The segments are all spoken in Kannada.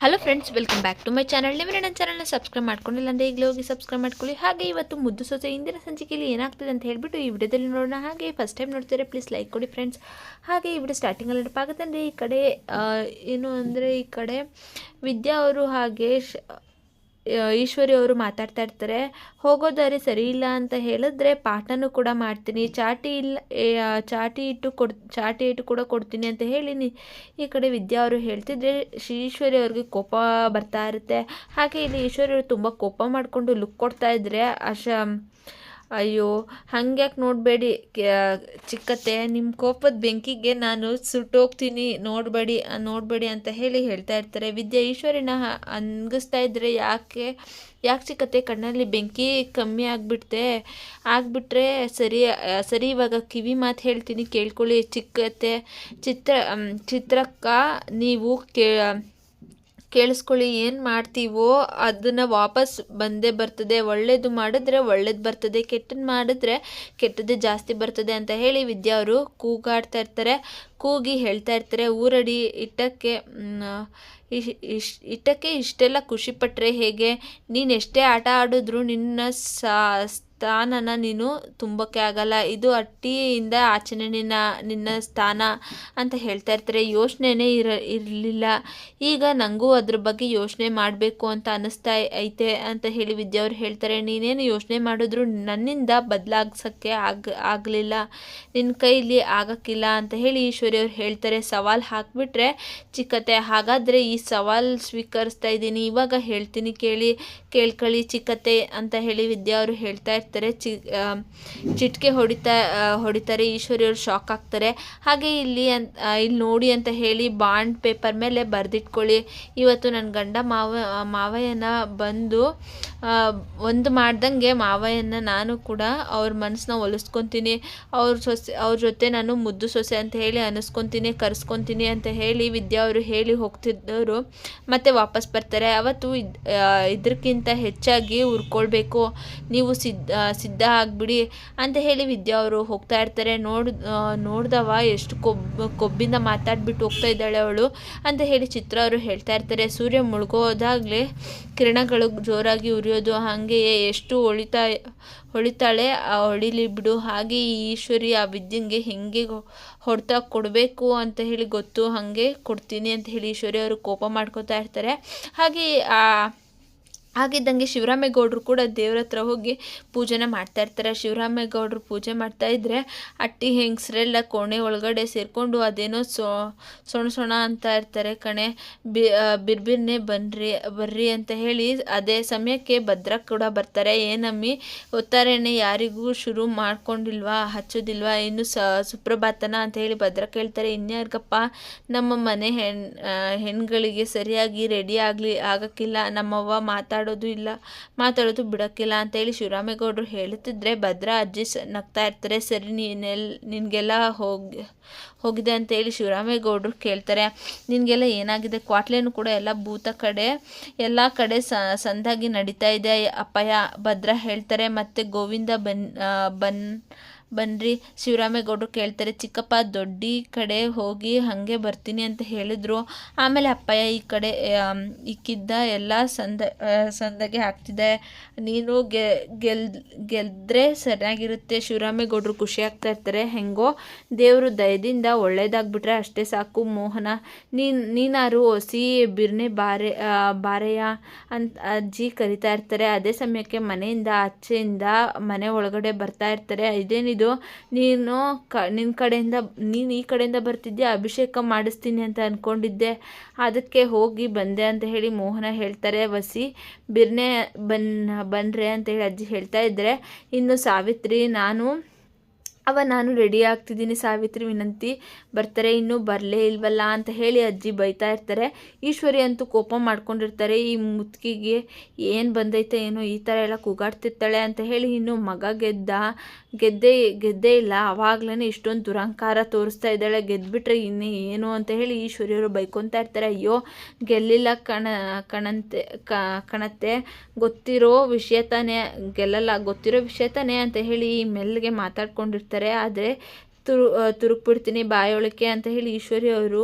Hello friends, welcome back to my channel. ನೀವು ನನ್ನ ಚಾನಲ್ನ ಸಬ್ಸ್ಕ್ರೈಬ್ ಮಾಡ್ಕೊಂಡಿಲ್ಲ ಅಂದರೆ ಈಗಲೇ ಹೋಗಿ ಸಬ್ಸ್ಕ್ರೈಬ್ ಮಾಡ್ಕೊಳ್ಳಿ. ಹಾಗೆ ಇವತ್ತು ಮುದ್ದು ಸೊಸೆ ಇಂದಿನ ಸಂಚಿಕೆಯಲ್ಲಿ ಏನಾಗ್ತದೆ ಅಂತ ಹೇಳಿಬಿಟ್ಟು ಈ ವಿಡಿಯೋದಲ್ಲಿ ನೋಡೋಣ. ಹಾಗೆ ಫಸ್ಟ್ ಟೈಮ್ ನೋಡ್ತಾರೆ ಪ್ಲೀಸ್ ಲೈಕ್ ಕೊಡಿ ಫ್ರೆಂಡ್ಸ್. ಹಾಗೆ ಈ ವಿಡಿಯೋ ಸ್ಟಾರ್ಟಿಂಗಲ್ಲಿ ನೆನಪಾಗುತ್ತೆ ಅಂದರೆ ಈ ಕಡೆ ಏನು ಅಂದರೆ ಈ ಕಡೆ ವಿದ್ಯಾ ಅವರು ಹಾಗೆ ಈಶ್ವರಿ ಅವರು ಮಾತಾಡ್ತಾ ಇರ್ತಾರೆ. ಹೋಗೋ ದಾರಿ ಸರಿ ಇಲ್ಲ ಅಂತ ಹೇಳಿದ್ರೆ ಪಾಠನೂ ಕೂಡ ಮಾಡ್ತೀನಿ, ಚಾಟಿ ಇಟ್ಟು ಕೂಡ ಕೊಡ್ತೀನಿ ಅಂತ ಹೇಳಿ ಈ ಕಡೆ ವಿದ್ಯಾ ಅವರು ಹೇಳ್ತಿದ್ರೆ ಈಶ್ವರಿ ಅವ್ರಿಗೆ ಕೋಪ ಬರ್ತಾ ಇರುತ್ತೆ. ಹಾಗೆ ಇಲ್ಲಿ ಈಶ್ವರಿ ಅವರು ತುಂಬ ಕೋಪ ಮಾಡಿಕೊಂಡು ಲುಕ್ ಕೊಡ್ತಾ ಇದ್ರೆ ಅಯ್ಯೋ ಹಂಗ್ಯಾಕೆ ನೋಡಬೇಡಿ ಚಿಕ್ಕತ್ತೆ, ನಿಮ್ಮ ಕೋಪದ ಬೆಂಕಿಗೆ ನಾನು ಸುಟ್ಟೋಗ್ತೀನಿ, ನೋಡಬೇಡಿ ಅಂತ ಹೇಳಿ ಹೇಳ್ತಾ ಇರ್ತಾರೆ. ವಿದ್ಯಾ ಈಶ್ವರಿನ ಅಂಗಿಸ್ತಾ ಇದ್ರೆ ಯಾಕೆ ಚಿಕ್ಕತ್ತೆ ಕಣ್ಣಲ್ಲಿ ಬೆಂಕಿ ಕಮ್ಮಿ ಆಗಿಬಿಟ್ರೆ ಸರಿ ಇವಾಗ ಕಿವಿ ಮಾತು ಹೇಳ್ತೀನಿ ಕೇಳ್ಕೊಳ್ಳಿ ಚಿಕ್ಕತ್ತೆ. ಚಿತ್ರಕ್ಕ ನೀವು ಕೇಳಿಸ್ಕೊಳ್ಳಿ, ಏನು ಮಾಡ್ತೀವೋ ಅದನ್ನು ವಾಪಸ್ ಬಂದೇ ಬರ್ತದೆ. ಒಳ್ಳೇದು ಮಾಡಿದ್ರೆ ಒಳ್ಳೇದು ಬರ್ತದೆ, ಕೆಟ್ಟದ್ದು ಮಾಡಿದ್ರೆ ಕೆಟ್ಟದ್ದು ಜಾಸ್ತಿ ಬರ್ತದೆ ಅಂತ ಹೇಳಿ ವಿದ್ಯಾ ಅವರು ಕೂಗಿ ಹೇಳ್ತಾ ಇರ್ತಾರೆ. ಊರಡಿ ಇಟ್ಟಕ್ಕೆ ಇಷ್ಟೆಲ್ಲ ಖುಷಿಪಟ್ಟರೆ ಹೇಗೆ? ನೀನು ಎಷ್ಟೇ ಆಟ ಆಡಿದ್ರು ನಿನ್ನ ಸ್ಥಾನನ ನೀನು ತುಂಬಕ್ಕೆ ಆಗಲ್ಲ. ಇದು ಅಟ್ಟಿಯಿಂದ ಆಚೆನೆ ನಿನ್ನ ಸ್ಥಾನ ಅಂತ ಹೇಳ್ತಾ ಇರ್ತಾರೆ. ಯೋಚನೆನೇ ಇರಲಿಲ್ಲ, ಈಗ ನನಗೂ ಅದ್ರ ಬಗ್ಗೆ ಯೋಚನೆ ಮಾಡಬೇಕು ಅಂತ ಅನ್ನಿಸ್ತಾ ಐತೆ ಅಂತ ಹೇಳಿ ವಿದ್ಯಾ ಅವ್ರು ಹೇಳ್ತಾರೆ. ನೀನೇನು ಯೋಚನೆ ಮಾಡಿದ್ರು ನನ್ನಿಂದ ಬದಲಾಗ್ಸೋಕ್ಕೆ ಆಗಲಿಲ್ಲ, ನಿನ್ನ ಕೈಲಿ ಆಗಕ್ಕಿಲ್ಲ ಅಂತ ಹೇಳಿ ಈಶ್ವರಿ ಅವ್ರು ಹೇಳ್ತಾರೆ. ಸವಾಲು ಹಾಕಿಬಿಟ್ರೆ ಚಿಕ್ಕತ್ತೆ, ಹಾಗಾದರೆ ಈ ಸವಾಲು ಸ್ವೀಕರಿಸ್ತಾ ಇದ್ದೀನಿ, ಇವಾಗ ಹೇಳ್ತೀನಿ ಕೇಳ್ಕೊಳ್ಳಿ ಚಿಕ್ಕತ್ತೆ ಅಂತ ಹೇಳಿ ವಿದ್ಯಾ ಅವರು ಹೇಳ್ತಾ ಇರ್ತಾರೆ. ಚಿಟಿಕೆ ಹೊಡಿತಾರೆ. ಈಶ್ವರಿ ಅವರು ಶಾಕ್ ಆಗ್ತಾರೆ. ಹಾಗೆ ಇಲ್ಲಿ ನೋಡಿ ಅಂತ ಹೇಳಿ ಬಾಂಡ್ ಪೇಪರ್ ಮೇಲೆ ಬರೆದಿಟ್ಕೊಳ್ಳಿ, ಇವತ್ತು ನನ್ನ ಗಂಡ ಮಾವಯ್ಯನ ಬಂದು ಒಂದು ಮಾಡ್ದಂಗೆ ಮಾವಯ್ಯನ ನಾನು ಕೂಡ ಅವ್ರ ಮನಸ್ಸನ್ನ ಒಲಿಸ್ಕೊತೀನಿ, ಅವ್ರ ಜೊತೆ ನಾನು ಮುದ್ದು ಸೊಸೆ ಅಂತ ಹೇಳಿ ಕರೆಸ್ಕೊತೀನಿ ಅಂತ ಹೇಳಿ ವಿದ್ಯಾ ಅವರು ಹೇಳಿ ಹೋಗ್ತಿದ್ದವರು ಮತ್ತೆ ವಾಪಸ್ ಬರ್ತಾರೆ. ಅವತ್ತು ಇದಕ್ಕಿಂತ ಹೆಚ್ಚಾಗಿ ಉರ್ಕೊಳ್ಬೇಕು, ನೀವು ಸಿದ್ಧ ಆಗಿಬಿಡಿ ಅಂತ ಹೇಳಿ ವಿದ್ಯಾ ಅವರು ಹೋಗ್ತಾ ಇರ್ತಾರೆ. ನೋಡ್ದವ ಎಷ್ಟು ಕೊಬ್ಬಿಂದ ಮಾತಾಡ್ಬಿಟ್ಟು ಹೋಗ್ತಾ ಇದ್ದಾಳೆ ಅವಳು ಅಂತ ಹೇಳಿ ಚಿತ್ರ ಅವರು ಹೇಳ್ತಾ ಇರ್ತಾರೆ. ಸೂರ್ಯ ಮುಳುಗೋದಾಗಲೇ ಕಿರಣಗಳು ಜೋರಾಗಿ ಉರಿಯೋದು, ಹಾಗೆಯೇ ಎಷ್ಟು ಹೊಳಿತಾಳೆ ಹೊಳಿಲಿ ಬಿಡು. ಹಾಗೆ ಈ ಈಶ್ವರಿ ಆ ವಿದ್ಯೆಗೆ ಹೆಂಗೆ ಹೊಡೆತ ಕೊಡಬೇಕು ಅಂತ ಹೇಳಿ ಗೊತ್ತು, ಹಾಗೆ ಕೊಡ್ತೀನಿ ಅಂತ ಹೇಳಿ ಈಶ್ವರಿ ಅವರು ಕೋಪ ಮಾಡ್ಕೋತಾ ಇರ್ತಾರೆ. ಹಾಗಿದ್ದಂಗೆ ಶಿವರಾಮೇಗೌಡರು ಕೂಡ ದೇವ್ರ ಹತ್ರ ಹೋಗಿ ಪೂಜೆನ ಮಾಡ್ತಾ ಇರ್ತಾರೆ. ಶಿವರಾಮೇಗೌಡರು ಪೂಜೆ ಮಾಡ್ತಾ ಇದ್ರೆ ಅಟ್ಟಿ ಹೆಂಗಸರೆಲ್ಲ ಕೋಣೆ ಒಳಗಡೆ ಸೇರಿಕೊಂಡು ಅದೇನೋ ಸೊಣ ಅಂತ ಇರ್ತಾರೆ ಕಣೆ, ಬಿರ್ಬಿರ್ನೆ ಬರ್ರಿ ಅಂತ ಹೇಳಿ ಅದೇ ಸಮಯಕ್ಕೆ ಭದ್ರ ಕೂಡ ಬರ್ತಾರೆ. ಏನಮ್ಮಿ ಒತ್ತಾರೆನೆ ಯಾರಿಗೂ ಶುರು ಮಾಡ್ಕೊಂಡಿಲ್ವಾ, ಹಚ್ಚೋದಿಲ್ವಾ, ಇನ್ನು ಸುಪ್ರಭಾತನ ಅಂತ ಹೇಳಿ ಭದ್ರ ಕೇಳ್ತಾರೆ. ಇನ್ಯಾರಿಗಪ್ಪ, ನಮ್ಮ ಮನೆ ಹೆಣ್ಗಳಿಗೆ ಸರಿಯಾಗಿ ರೆಡಿ ಆಗಕ್ಕಿಲ್ಲ, ನಮ್ಮವ್ವ ಮಾತಾಡೋದು ಬಿಡೋಕ್ಕಿಲ್ಲ ಅಂತ ಹೇಳಿ ಶಿವರಾಮೇಗೌಡರು ಹೇಳುತ್ತಿದ್ರೆ ಭದ್ರ ಅಜ್ಜಿ ನಗ್ತಾ ಇರ್ತಾರೆ. ಸರಿ, ನಿನಗೆಲ್ಲ ಹೋಗಿದೆ ಅಂತ ಹೇಳಿ ಶಿವರಾಮೇಗೌಡರು ಕೇಳ್ತಾರೆ. ನಿನಗೆಲ್ಲ ಏನಾಗಿದೆ? ಕ್ವಾಟ್ಲೇನು ಕೂಡ ಎಲ್ಲ ಕಡೆ ಸಂದಾಗಿ ನಡೀತಾ ಇದೆ ಅಪ್ಪಯ್ಯ, ಭದ್ರ ಹೇಳ್ತಾರೆ. ಮತ್ತೆ ಗೋವಿಂದ ಬನ್ರಿ ಶಿವರಾಮೇಗೌಡರು ಕೇಳ್ತಾರೆ. ಚಿಕ್ಕಪ್ಪ ದೊಡ್ಡಿ ಕಡೆ ಹೋಗಿ ಹಾಗೆ ಬರ್ತೀನಿ ಅಂತ ಹೇಳಿದ್ರು, ಆಮೇಲೆ ಅಪ್ಪಯ್ಯ ಈ ಕಡೆ ಇಕ್ಕಿದ್ದ ಎಲ್ಲ ಸಂದಗೆ ಆಗ್ತಿದೆ, ನೀನು ಗೆದ್ರೆ ಸರಿಯಾಗಿರುತ್ತೆ. ಶಿವರಾಮೇಗೌಡರು ಖುಷಿ ಆಗ್ತಾ ಇರ್ತಾರೆ. ಹೆಂಗೋ ದೇವರು ದಯದಿಂದ ಒಳ್ಳೇದಾಗ್ಬಿಟ್ರೆ ಅಷ್ಟೇ ಸಾಕು. ಮೋಹನ, ನೀನಾರು ಹೊಸಿ ಬಿರ್ನೆ ಬಾರೆಯ ಅಂತ ಅಜ್ಜಿ ಕರಿತಾ ಇರ್ತಾರೆ. ಅದೇ ಸಮಯಕ್ಕೆ ಮನೆಯಿಂದ ಆಚೆಯಿಂದ ಮನೆ ಒಳಗಡೆ ಬರ್ತಾ ಇರ್ತಾರೆ. ಇದೇನಿದು, ನೀನು ಈ ಕಡೆಯಿಂದ ಬರ್ತಿದ್ಯಾ, ಅಭಿಷೇಕ ಮಾಡಿಸ್ತೀನಿ ಅಂತ ಅಂದ್ಕೊಂಡಿದ್ದೆ, ಅದಕ್ಕೆ ಹೋಗಿ ಬಂದೆ ಅಂತ ಹೇಳಿ ಮೋಹನ ಹೇಳ್ತಾರೆ. ವಸಿ ಬಿರ್ನೆ ಬನ್ರೆ ಅಂತ ಹೇಳಿ ಅಜ್ಜಿ ಹೇಳ್ತಾ ಇದ್ದರೆ, ಇನ್ನು ಸಾವಿತ್ರಿ ನಾನು ರೆಡಿ ಆಗ್ತಿದ್ದೀನಿ ಸಾವಿತ್ರಿ ವಿನಂತಿ ಬರ್ತಾರೆ, ಇನ್ನೂ ಬರಲೇ ಇಲ್ವಲ್ಲ ಅಂತ ಹೇಳಿ ಅಜ್ಜಿ ಬೈತಾ ಇರ್ತಾರೆ. ಈಶ್ವರಿ ಅಂತೂ ಕೋಪ ಮಾಡ್ಕೊಂಡಿರ್ತಾರೆ. ಈ ಮುತ್ಕಿಗೆ ಏನು ಬಂದೈತೆ ಏನೋ, ಈ ಥರ ಎಲ್ಲ ಕೂಗಾಡ್ತಿರ್ತಾಳೆ ಅಂತ ಹೇಳಿ ಇನ್ನು ಮಗ ಗೆದ್ದೇ ಇಲ್ಲ, ಆವಾಗ್ಲೇ ಇಷ್ಟೊಂದು ದುರಂಕಾರ ತೋರಿಸ್ತಾ ಇದ್ದಾಳೆ, ಗೆದ್ಬಿಟ್ರೆ ಇನ್ನೇ ಏನು ಅಂತ ಹೇಳಿ ಈಶ್ವರಿಯವರು ಬೈಕೊತಾ ಇರ್ತಾರೆ. ಅಯ್ಯೋ ಗೆಲ್ಲಿಲ್ಲ ಕಣತ್ತೆ, ಗೊತ್ತಿರೋ ವಿಷಯ ತಾನೇ, ಗೆಲ್ಲಲ್ಲ ಗೊತ್ತಿರೋ ವಿಷಯ ತಾನೇ ಅಂತ ಹೇಳಿ ಮೆಲ್ಲಗೆ ಮಾತಾಡ್ಕೊಂಡಿರ್ತಾರೆ. ಆದರೆ ತುರುಕ್ಬಿಡ್ತೀನಿ ಬಾಯೊಳಕ್ಕೆ ಅಂತ ಹೇಳಿ ಈಶ್ವರಿ ಅವರು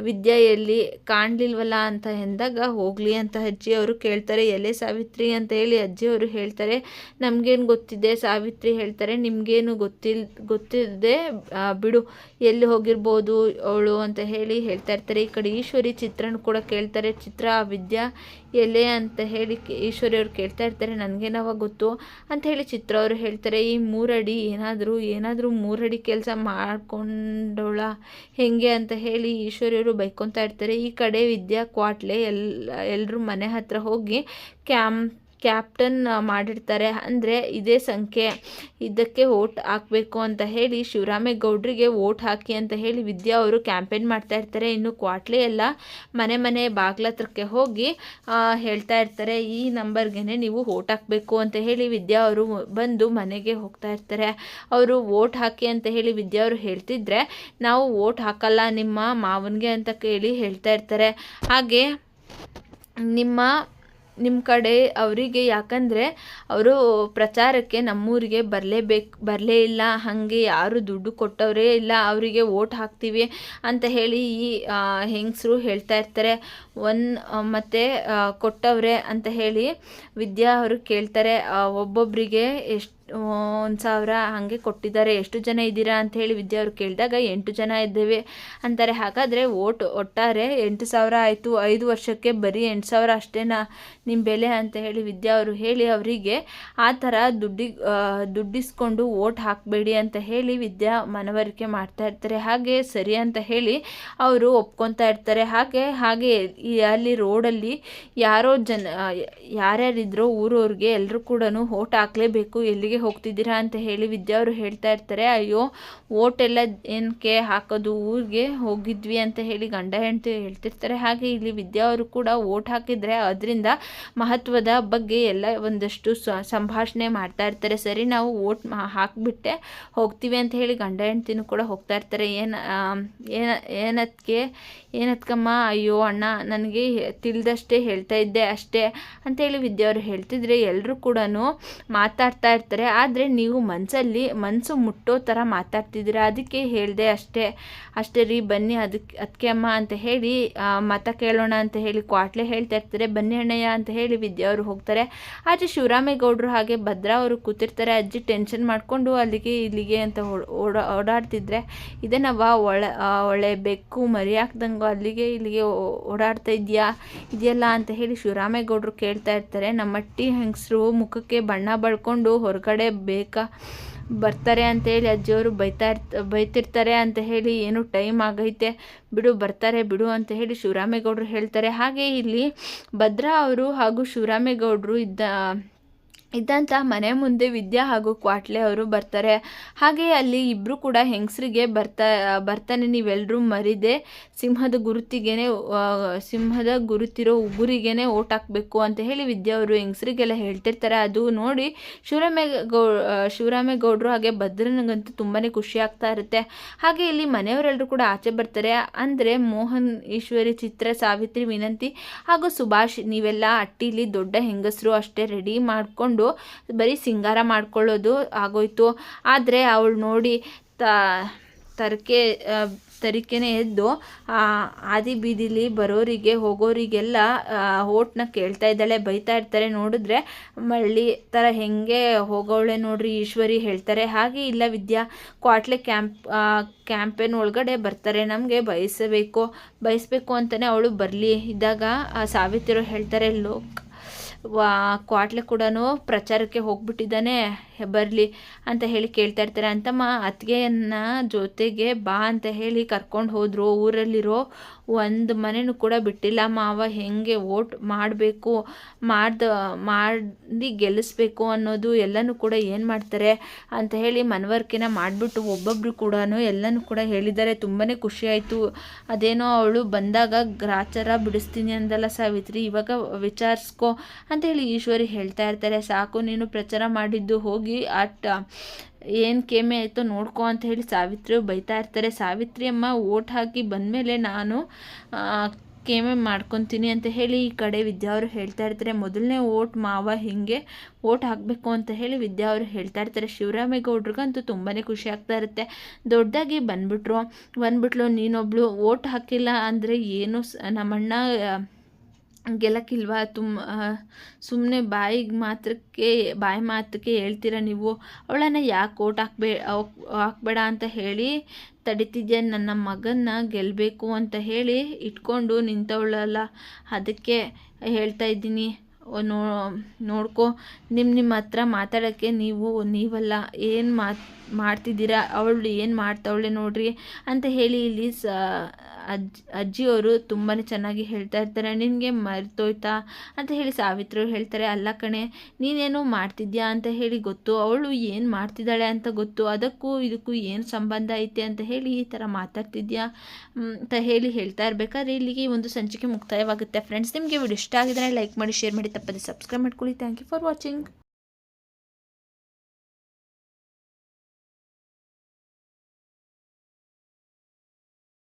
ವಿದ್ಯಾ ಎಲ್ಲಿ ಕಾಣಲಿಲ್ವಲ್ಲ ಅಂತ ಎಂದಾಗ ಹೋಗಲಿ ಅಂತ ಅಜ್ಜಿ ಅವರು ಕೇಳ್ತಾರೆ. ಎಲೆ ಸಾವಿತ್ರಿ ಅಂತ ಹೇಳಿ ಅಜ್ಜಿ ಅವರು ಹೇಳ್ತಾರೆ. ನಮಗೇನು ಗೊತ್ತಿದೆ ಸಾವಿತ್ರಿ ಹೇಳ್ತಾರೆ. ನಿಮಗೇನು ಗೊತ್ತಿದೆ ಬಿಡು, ಎಲ್ಲಿ ಹೋಗಿರ್ಬೋದು ಅವಳು ಅಂತ ಹೇಳಿ ಹೇಳ್ತಾ ಇರ್ತಾರೆ. ಈ ಕಡೆ ಈಶ್ವರಿ ಚಿತ್ರನ ಕೂಡ ಕೇಳ್ತಾರೆ. ಚಿತ್ರ ವಿದ್ಯಾ ಎಲೆ ಅಂತ ಹೇಳಿ ಈಶ್ವರಿ ಅವ್ರು ಕೇಳ್ತಾ ಇರ್ತಾರೆ. ನನಗೇನವ ಗೊತ್ತು ಅಂತ ಹೇಳಿ ಚಿತ್ರ ಅವರು ಹೇಳ್ತಾರೆ. ಈ 3 ಅಡಿ ಏನಾದರೂ 3 ಅಡಿ ಕೆಲಸ ಮಾಡ್ಕೊಂಡವಳ ಹೆಂಗೆ ಅಂತ ಹೇಳಿ ಈಶ್ವರಿಯವರು ಬೈಕೊತಾ ಇರ್ತಾರೆ. ಈ ಕಡೆ ವಿದ್ಯಾ ಕ್ವಾಟ್ಲೆ ಎಲ್ಲರೂ ಮನೆ ಹತ್ರ ಹೋಗಿ ಕ್ಯಾಪ್ಟನ್ ಮಾಡಿರ್ತಾರೆ. ಅಂದರೆ ಇದೇ ಸಂಖ್ಯೆ, ಇದಕ್ಕೆ ವೋಟ್ ಹಾಕಬೇಕು ಅಂತ ಹೇಳಿ ಶಿವರಾಮೇಗೌಡರಿಗೆ ವೋಟ್ ಹಾಕಿ ಅಂತ ಹೇಳಿ ವಿದ್ಯಾ ಅವರು ಕ್ಯಾಂಪೇನ್ ಮಾಡ್ತಾ ಇರ್ತಾರೆ. ಇನ್ನು ಕ್ವಾಟ್ಲೆ ಎಲ್ಲ ಮನೆ ಬಾಗ್ಲ ಹತ್ರಕ್ಕೆ ಹೋಗಿ ಹೇಳ್ತಾ ಇರ್ತಾರೆ, ಈ ನಂಬರ್ಗೆ ನೀವು ವೋಟ್ ಹಾಕಬೇಕು ಅಂತ ಹೇಳಿ ವಿದ್ಯಾ ಅವರು ಬಂದು ಮನೆಗೆ ಹೋಗ್ತಾ ಇರ್ತಾರೆ. ಅವರು ವೋಟ್ ಹಾಕಿ ಅಂತ ಹೇಳಿ ವಿದ್ಯಾ ಅವರು ಹೇಳ್ತಿದ್ರೆ, ನಾವು ವೋಟ್ ಹಾಕಲ್ಲ ನಿಮ್ಮ ಮಾವನಿಗೆ ಅಂತ ಕೇಳಿ ಹೇಳ್ತಾ ಇರ್ತಾರೆ. ಹಾಗೆ ನಿಮ್ಮ ಕಡೆ ಅವರಿಗೆ, ಯಾಕಂದರೆ ಅವರು ಪ್ರಚಾರಕ್ಕೆ ನಮ್ಮೂರಿಗೆ ಬರಲೇ ಇಲ್ಲ, ಹಾಗೆ ಯಾರು ದುಡ್ಡು ಕೊಟ್ಟವರೇ ಇಲ್ಲ, ಅವರಿಗೆ ವೋಟ್ ಹಾಕ್ತೀವಿ ಅಂತ ಹೇಳಿ ಈ ಹೆಂಗಸರು ಹೇಳ್ತಾ ಇರ್ತಾರೆ. ಮತ್ತು ಕೊಟ್ಟವ್ರೆ ಅಂತ ಹೇಳಿ ವಿದ್ಯಾ ಅವರು ಕೇಳ್ತಾರೆ. ಒಬ್ಬೊಬ್ಬರಿಗೆ ಎಷ್ಟು 1,000 ಹಾಗೆ ಕೊಟ್ಟಿದ್ದಾರೆ. ಎಷ್ಟು ಜನ ಇದ್ದೀರಾ ಅಂತ ಹೇಳಿ ವಿದ್ಯಾ ಅವರು ಕೇಳಿದಾಗ 8 ಜನ ಇದ್ದೇವೆ ಅಂತಾರೆ. ಹಾಗಾದರೆ ವೋಟ್ ಒಟ್ಟಾರೆ 8,000 ಆಯಿತು, 5 ವರ್ಷಕ್ಕೆ ಬರೀ 8,000 ಅಷ್ಟೇನಾ ನಿಮ್ಮ ಬೆಲೆ ಅಂತ ಹೇಳಿ ವಿದ್ಯಾ ಅವರು ಹೇಳಿ ಅವರಿಗೆ ಆ ಥರ ದುಡ್ಡಿಸ್ಕೊಂಡು ವೋಟ್ ಹಾಕಬೇಡಿ ಅಂತ ಹೇಳಿ ವಿದ್ಯಾ ಮನವರಿಕೆ ಮಾಡ್ತಾ ಇರ್ತಾರೆ. ಹಾಗೆ ಸರಿ ಅಂತ ಹೇಳಿ ಅವರು ಒಪ್ಕೊತಾ ಇರ್ತಾರೆ. ಹಾಗೆ ಅಲ್ಲಿ ರೋಡಲ್ಲಿ ಯಾರ್ಯಾರಿದ್ರೋ ಊರವ್ರಿಗೆ ಎಲ್ಲರೂ ಕೂಡ ವೋಟ್ ಹಾಕಲೇಬೇಕು, ಎಲ್ಲಿಗೆ ಹೋಗ್ತಿದ್ದೀರಾ ಅಂತ ಹೇಳಿ ವಿದ್ಯಾ ಅವರು ಹೇಳ್ತಾ ಇರ್ತಾರೆ. ಅಯ್ಯೋ ವೋಟ್ ಎಲ್ಲ ಏನಕ್ಕೆ ಹಾಕೋದು, ಊರಿಗೆ ಹೋಗಿದ್ವಿ ಅಂತ ಹೇಳಿ ಗಂಡ ಹೆಂಡತಿ ಹೇಳ್ತಿರ್ತಾರೆ. ಹಾಗೆ ಇಲ್ಲಿ ವಿದ್ಯಾ ಅವರು ಕೂಡ ವೋಟ್ ಹಾಕಿದರೆ ಅದರಿಂದ ಮಹತ್ವದ ಬಗ್ಗೆ ಎಲ್ಲ ಒಂದಷ್ಟು ಸಂಭಾಷಣೆ ಮಾಡ್ತಾ ಇರ್ತಾರೆ. ಸರಿ ನಾವು ವೋಟ್ ಹಾಕಿಬಿಟ್ಟೆ ಹೋಗ್ತೀವಿ ಅಂತ ಹೇಳಿ ಗಂಡ ಹೆಂಡ್ತಿನೂ ಕೂಡ ಹೋಗ್ತಾ ಇರ್ತಾರೆ. ಏನತ್ಕಮ್ಮ, ಅಯ್ಯೋ ಅಣ್ಣ ನನಗೆ ತಿಳಿದಷ್ಟೇ ಹೇಳ್ತಾ ಇದ್ದೆ ಅಷ್ಟೇ ಅಂತೇಳಿ ವಿದ್ಯಾ ಅವರು ಹೇಳ್ತಿದ್ರೆ ಎಲ್ಲರೂ ಕೂಡ ಮಾತಾಡ್ತಾ ಇರ್ತಾರೆ. ಆದರೆ ನೀವು ಮನಸ್ಸು ಮುಟ್ಟೋ ಥರ ಮಾತಾಡ್ತಿದ್ದೀರಾ, ಅದಕ್ಕೆ ಹೇಳಿದೆ ಅಷ್ಟೇ ರೀ, ಬನ್ನಿ ಅದಕ್ಕೆ ಅಮ್ಮ ಅಂತ ಹೇಳಿ ಮತ ಕೇಳೋಣ ಅಂತ ಹೇಳಿ ಕ್ವಾಟ್ಲೆ ಹೇಳ್ತಾ ಇರ್ತಾರೆ. ಬನ್ನಿ ಅಣ್ಣಯ್ಯ ಅಂತ ಹೇಳಿ ವಿದ್ಯಾ ಅವರು ಹೋಗ್ತಾರೆ. ಆದರೆ ಶಿವರಾಮೇಗೌಡರು ಹಾಗೆ ಭದ್ರಾ ಅವರು ಕೂತಿರ್ತಾರೆ. ಅಜ್ಜಿ ಟೆನ್ಷನ್ ಮಾಡಿಕೊಂಡು ಅಲ್ಲಿಗೆ ಇಲ್ಲಿಗೆ ಅಂತ ಓಡಾಡ್ತಿದ್ರೆ, ಇದೇನವ್ವ ಒಳ್ಳೆ ಬೆಕ್ಕು ಮರಿ ಹಾಕ್ದಂಗೆ ಅಲ್ಲಿಗೆ ಇಲ್ಲಿಗೆ ಓಡಾಡ್ತಾ ಇದೆಯಲ್ಲ ಅಂತ ಹೇಳಿ ಶಿವರಾಮೇಗೌಡರು ಕೇಳ್ತಾ ಇರ್ತಾರೆ. ನಮ್ಮಟ್ಟಿ ಹೆಂಗಸರು ಮುಖಕ್ಕೆ ಬಣ್ಣ ಬಳ್ಕೊಂಡು ಹೊರಗಡೆ ಬರ್ತಾರೆ ಅಂತೇಳಿ ಅಜ್ಜಿಯವರು ಬೈತಿರ್ತಾರೆ ಅಂತ ಹೇಳಿ, ಏನು ಟೈಮ್ ಆಗೈತೆ ಬಿಡು, ಬರ್ತಾರೆ ಬಿಡು ಅಂತ ಹೇಳಿ ಶಿವರಾಮೇಗೌಡರು ಹೇಳ್ತಾರೆ. ಹಾಗೆ ಇಲ್ಲಿ ಭದ್ರಾ ಅವರು ಹಾಗೂ ಶಿವರಾಮೇಗೌಡರು ಇದ್ದಂಥ ಮನೆ ಮುಂದೆ ವಿದ್ಯಾ ಹಾಗೂ ಕ್ವಾಟ್ಲೆ ಅವರು ಬರ್ತಾರೆ. ಹಾಗೆ ಅಲ್ಲಿ ಇಬ್ಬರು ಕೂಡ ಹೆಂಗಸರಿಗೆ ಬರ್ತಾನೆ ನೀವೆಲ್ಲರೂ ಮರಿದೆ ಸಿಂಹದ ಗುರುತಿರೋ ಉಗುರಿಗೇನೆ ಓಟ್ ಹಾಕಬೇಕು ಅಂತ ಹೇಳಿ ವಿದ್ಯಾ ಅವರು ಹೆಂಗಸರಿಗೆಲ್ಲ ಹೇಳ್ತಿರ್ತಾರೆ. ಅದು ನೋಡಿ ಶಿವರಾಮೇಗೌಡರು ಹಾಗೆ ಭದ್ರನಿಗಂತೂ ತುಂಬಾ ಖುಷಿ ಆಗ್ತಾ ಇರುತ್ತೆ. ಹಾಗೆ ಇಲ್ಲಿ ಮನೆಯವರೆಲ್ಲರೂ ಕೂಡ ಆಚೆ ಬರ್ತಾರೆ. ಅಂದರೆ ಮೋಹನ್, ಈಶ್ವರಿ, ಚಿತ್ರ, ಸಾವಿತ್ರಿ, ವಿನಂತಿ ಹಾಗೂ ಸುಭಾಷ್ ನೀವೆಲ್ಲ ಅಟ್ಟಿಲಿ ದೊಡ್ಡ ಹೆಂಗಸರು ಅಷ್ಟೇ ರೆಡಿ ಮಾಡ್ಕೊಂಡು ಬರೀ ಸಿಂಗಾರ ಮಾಡ್ಕೊಳ್ಳೋದು ಆಗೋಯ್ತು. ಆದರೆ ಅವಳು ನೋಡಿ ತರಿಕೆನೆ ಎದ್ದು ಆದಿ ಬೀದಿಲಿ ಬರೋರಿಗೆ ಹೋಗೋರಿಗೆಲ್ಲ ಓಟ್ನ ಕೇಳ್ತಾ ಇದ್ದಾಳೆ, ಬೈತಾ ಇರ್ತಾರೆ. ನೋಡಿದ್ರೆ ಮಳ್ಳಿ ಥರ ಹೆಂಗೆ ಹೋಗೋಳೆ ನೋಡ್ರಿ ಈಶ್ವರಿ ಹೇಳ್ತಾರೆ. ಹಾಗೆ ಇಲ್ಲ ವಿದ್ಯಾ ಕ್ವಾಟ್ಲೆ ಕ್ಯಾಂಪೇನ್ ಒಳಗಡೆ ಬರ್ತಾರೆ. ನಮಗೆ ಬಯಸಬೇಕು ಅಂತಲೇ ಅವಳು ಬರಲಿ ಇದ್ದಾಗ ಸಾವಿತ್ರಿ ಹೇಳ್ತಾರೆ, ಕ್ವಾಟ್ಲೆ ಕೂಡ ಪ್ರಚಾರಕ್ಕೆ ಹೋಗ್ಬಿಟ್ಟಿದ್ದಾನೆ, ಬರಲಿ ಅಂತ ಹೇಳಿ ಕೇಳ್ತಾ ಇರ್ತಾರೆ. ಅಂತಮ್ಮ ಅತ್ತಿಗೆಯನ್ನ ಜೊತೆಗೆ ಬಾ ಅಂತ ಹೇಳಿ ಕರ್ಕೊಂಡು ಹೋದ್ರು. ಊರಲ್ಲಿರೋ ಒಂದು ಮನೆಯೂ ಕೂಡ ಬಿಟ್ಟಿಲ್ಲ. ಮಾವ ಹೆಂಗೆ ವೋಟ್ ಮಾಡಬೇಕು, ಮಾಡಿ ಗೆಲ್ಲಿಸ್ಬೇಕು ಅನ್ನೋದು ಎಲ್ಲನೂ ಕೂಡ ಏನು ಮಾಡ್ತಾರೆ ಅಂತ ಹೇಳಿ ಮನವರಿಕೆನ ಮಾಡಿಬಿಟ್ಟು ಒಬ್ಬೊಬ್ಬರು ಕೂಡ ಎಲ್ಲನೂ ಕೂಡ ಹೇಳಿದ್ದಾರೆ. ತುಂಬಾ ಖುಷಿ ಆಯಿತು. ಅದೇನೋ ಅವಳು ಬಂದಾಗ ಗ್ರಾಚಾರ ಬಿಡಿಸ್ತೀನಿ ಅಂದಲ್ಲ ಸಾವಿತ್ರಿ, ಇವಾಗ ವಿಚಾರಿಸ್ಕೊ ಅಂತ ಹೇಳಿ ಈಶ್ವರಿ ಹೇಳ್ತಾ ಇರ್ತಾರೆ. ಸಾಕು ನೀನು ಪ್ರಚಾರ ಮಾಡಿದ್ದು, ಹೋಗಿ ಏನು ಕೇಮೆ ಆಯಿತೋ ನೋಡ್ಕೊ ಅಂತ ಹೇಳಿ ಸಾವಿತ್ರಿ ಬೈತಾ ಇರ್ತಾರೆ. ಸಾವಿತ್ರಿ ಅಮ್ಮ ಓಟ್ ಹಾಕಿ ಬಂದಮೇಲೆ ನಾನು ಕೇಮೆ ಮಾಡ್ಕೊತೀನಿ ಅಂತ ಹೇಳಿ ಈ ಕಡೆ ವಿದ್ಯಾ ಅವರು ಹೇಳ್ತಾ ಇರ್ತಾರೆ. ಮೊದಲನೇ ಓಟ್ ಮಾವ ಹಿಂಗೆ ಓಟ್ ಹಾಕಬೇಕು ಅಂತ ಹೇಳಿ ವಿದ್ಯಾ ಅವರು ಹೇಳ್ತಾ ಇರ್ತಾರೆ. ಶಿವರಾಮೇಗೌಡ್ರಿಗಂತೂ ತುಂಬಾ ಖುಷಿ ಆಗ್ತಾ ಇರುತ್ತೆ. ದೊಡ್ಡದಾಗಿ ಬಂದ್ಬಿಟ್ಲು ನೀನೊಬ್ಳು ಓಟ್ ಹಾಕಿಲ್ಲ ಅಂದರೆ ಏನು ನಮ್ಮಣ್ಣ ಗೆಲ್ಲಕ್ಕಿಲ್ವಾ? ಸುಮ್ಮನೆ ಬಾಯಿ ಮಾತಕ್ಕೆ ಹೇಳ್ತೀರ ನೀವು. ಅವಳನ್ನು ಯಾಕೆ ಓಟ್ ಹಾಕಬೇಡ ಅಂತ ಹೇಳಿ ತಡಿತಿದ್ಯಾ? ನನ್ನ ಮಗನ್ನ ಗೆಲ್ಲಬೇಕು ಅಂತ ಹೇಳಿ ಇಟ್ಕೊಂಡು ನಿಂತವಳಲ್ಲ, ಅದಕ್ಕೆ ಹೇಳ್ತಾ ಇದ್ದೀನಿ. ನೋಡ್ಕೊ, ನಿಮ್ಮ ಹತ್ರ ಮಾತಾಡೋಕ್ಕೆ ನೀವಲ್ಲ ಏನು ಮಾಡ್ತಿದ್ದೀರಾ, ಅವಳು ಏನು ಮಾಡ್ತಾವಳೆ ನೋಡ್ರಿ ಅಂತ ಹೇಳಿ ಇಲ್ಲಿ ಅಜ್ಜಿಯವರು ತುಂಬಾ ಚೆನ್ನಾಗಿ ಹೇಳ್ತಾ ಇರ್ತಾರೆ. ನಿನಗೆ ಮರ್ತೋಯ್ತಾ ಅಂತ ಹೇಳಿ ಸಾವಿತ್ರಿ ಹೇಳ್ತಾರೆ. ಅಲ್ಲ ಕಣೆ, ನೀನೇನು ಮಾಡ್ತಿದ್ಯಾ ಅಂತ ಹೇಳಿ ಗೊತ್ತು, ಅವಳು ಏನು ಮಾಡ್ತಿದ್ದಾಳೆ ಅಂತ ಗೊತ್ತು, ಅದಕ್ಕೂ ಇದಕ್ಕೂ ಏನು ಸಂಬಂಧ ಐತೆ ಅಂತ ಹೇಳಿ ಈ ಥರ ಮಾತಾಡ್ತಿದ್ಯಾ ಅಂತ ಹೇಳಿ ಹೇಳ್ತಾ ಇರಬೇಕಾದ್ರೆ ಇಲ್ಲಿಗೆ ಒಂದು ಸಂಚಿಕೆ ಮುಕ್ತಾಯವಾಗುತ್ತೆ. ಫ್ರೆಂಡ್ಸ್, ನಿಮಗೆ ವಿಡಿಯೋ ಇಷ್ಟ ಆಗಿದ್ರೆ ಲೈಕ್ ಮಾಡಿ, ಶೇರ್ ಮಾಡಿ, ತಪ್ಪದೆ ಸಬ್ಸ್ಕ್ರೈಬ್ ಮಾಡ್ಕೊಳ್ಳಿ. Thank you for watching.